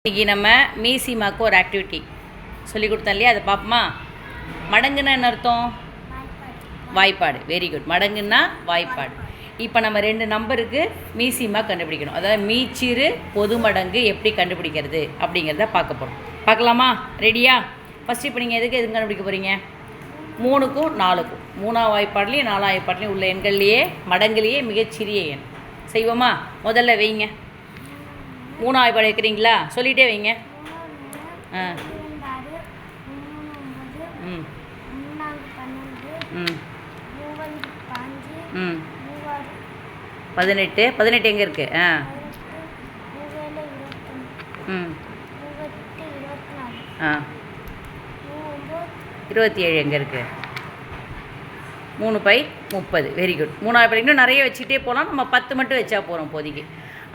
இன்றைக்கி நம்ம மீசிமாக்கு ஒரு ஆக்டிவிட்டி சொல்லி கொடுத்தோம் இல்லையா, அதை பார்ப்போமா? மடங்குன்னா என்ன அர்த்தம்? வாய்ப்பாடு. Very good. மடங்குன்னா வாய்ப்பாடு. இப்போ நம்ம 2 நம்பருக்கு மீசிமா கண்டுபிடிக்கணும். அதாவது மீச்சிறு பொது மடங்கு எப்படி கண்டுபிடிக்கிறது அப்படிங்கிறத பார்க்க போகிறோம். பார்க்கலாமா? ரெடியா? ஃபஸ்ட்டு இப்போ நீங்கள் எதுக்கு கண்டுபிடிக்க போகிறீங்க? 3க்கும் 4க்கும் 3ஆம் வாய்ப்பாடுலேயும் 4ஆம் வாய்ப்பாடுலேயும் உள்ள எண்கள்லேயே மடங்குலேயே மிகச்சிறிய எண் செய்வோமா? முதல்ல வைங்க. 3ஆம் வாய்ப்பாடு வைக்கிறீங்களா? சொல்லிகிட்டே வைங்க. ம் ம் 18 18 எங்கே இருக்குது? ம் 27 எங்கே இருக்குது? 3 பை 30. Very good. 3ஆவது படி இன்னும் நிறைய வச்சுக்கிட்டே போகலாம். நம்ம 10 மட்டும் வச்சா போகிறோம் இப்போதைக்கு.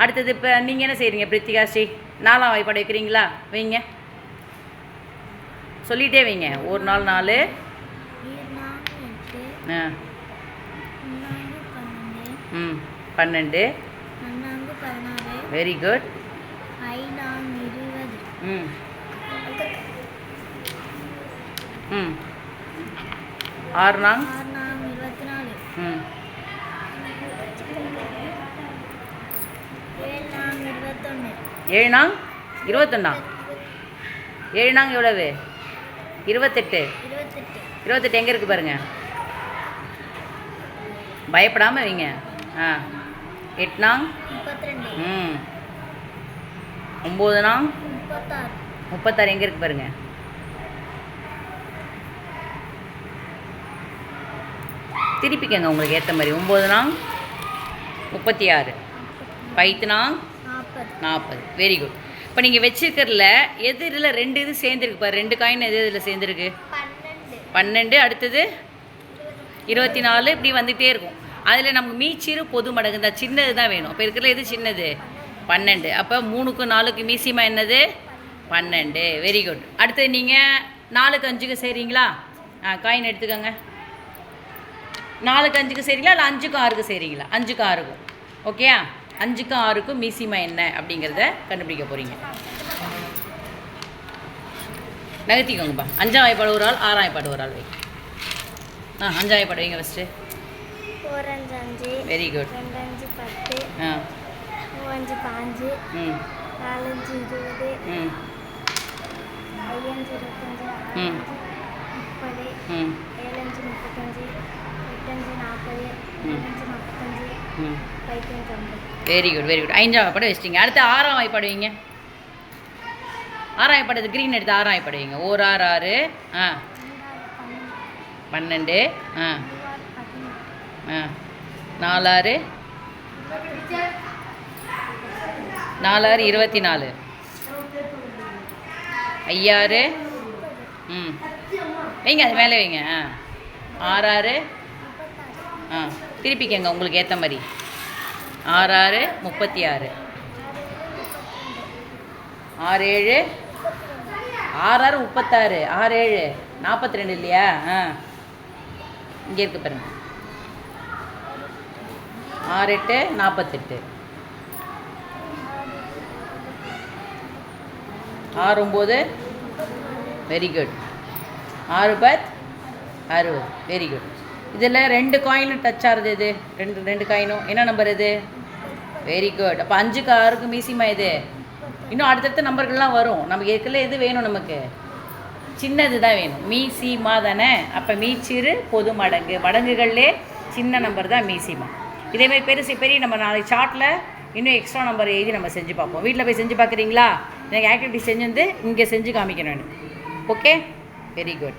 அடுத்தது இப்போ நீங்கள் என்ன செய்கிறீங்க பிரித்திகா ஸ்ரீ? 4ஆம் வாய்ப்பாடு வைக்கிறீங்களா? வைங்க. சொல்லிகிட்டே வைங்க. ஒரு நாள் 4 12 வெரி குட். 6 நாங் 7 நாங் 21. 7 நாங் எவ்வளவு? 28. 28 எங்கே இருக்குது பாருங்கள். பயப்படாமல் வைங்க. 8 நாங் 9 நாங் 36 எங்கே இருக்குது பாருங்கள். திருப்பிக்கங்க உங்களுக்கு ஏற்ற மாதிரி. 9 நாங் 36 5 நாங் 40. Very good. இப்போ நீங்கள் வச்சுருக்கிறதுல எது இதில் 2 இது சேர்ந்துருக்கு பாரு. 2 காயின் எது இதில் சேர்ந்துருக்கு? 12. அடுத்தது 24. இப்படி வந்துகிட்டே இருக்கும். அதில் நமக்கு மீச்சிறு பொது மடங்கு தான் சின்னது தான் வேணும். அப்போ இருக்கிறதுல எது சின்னது? 12. அப்போ 3க்கும் 4க்கு மீசிமா என்னது? 12. Very good. அடுத்தது நீங்கள் 4க்கு 5க்கு செய்கிறீங்களா? காயின் எடுத்துக்கோங்க. 4க்கு 5க்கு செய்கிறீங்களா இல்லை 5க்கும் 6க்கு செய்கிறீங்களா? 5க்கும் 6க்கும். ஓகேயா? 5க்கும் 6க்கும் மீசிமா என்ன அப்படிங்கிறத கண்டுபிடிக்க போகிறீங்க. நகர்த்திக்கோங்கப்பா. 5ஆம் வாய்ப்பாடு ஒரு ஆள், 6ஆம் வாய்ப்பாடு ஒரு ஆள் வை. 5ஆம் வாய்ப்பாடு வைங்க first. 4 5 5 very good. 2 5 10 3 5 5 4 5 20 5 5 25 30 7 5 35 8 5 40 9 5 45 5 5 50. Very good very good. 5ஆம் வாய்ப்பாடு வச்சிட்டிங்க. அடுத்து 6ஆம் வாய்ப்பாடு வைங்க. 6ஆம் வாய்ப்பாடு க்ரீன் எடுத்து 6ஆம் வாய்ப்பாடு வைங்க. 1 6 6 12 4 6 4 6 24 5 6 வைங்க. அது மேலே வைங்க. 6 6 திருப்பிக்கங்க உங்களுக்கு ஏற்ற மாதிரி. 6 6 36 6 7 6 6 36 6 7 42 இல்லையா? இங்கே இருக்கு பாருங்க. 6 8 48 6 9 வெரி குட். 6 10 60 very good. இதில் 2 காயினும் டச் ஆகுது. இது 2 காயினும் என்ன நம்பர் இது? Very good. அப்போ 5க்கு 6க்கு மீசிமா இது. இன்னும் அடுத்தடுத்த நம்பர்கள்லாம் வரும். நமக்கு ஏற்கனவே எது வேணும்? நமக்கு சின்னது தான் வேணும். மீசிமா தானே. அப்போ மீச்சிறு பொது மடங்கு மடங்குகள்லே சின்ன நம்பர் தான் மீசிமா. இதேமாதிரி பெரிய நம்ம நாளைக்கு சார்ட்டில் இன்னும் எக்ஸ்ட்ரா நம்பர் எழுதி நம்ம செஞ்சு பார்ப்போம். வீட்டில் போய் செஞ்சு பார்க்குறீங்களா? எனக்கு ஆக்டிவிட்டி செஞ்சு வந்து இங்கே செஞ்சு காமிக்கணும். Okay very good.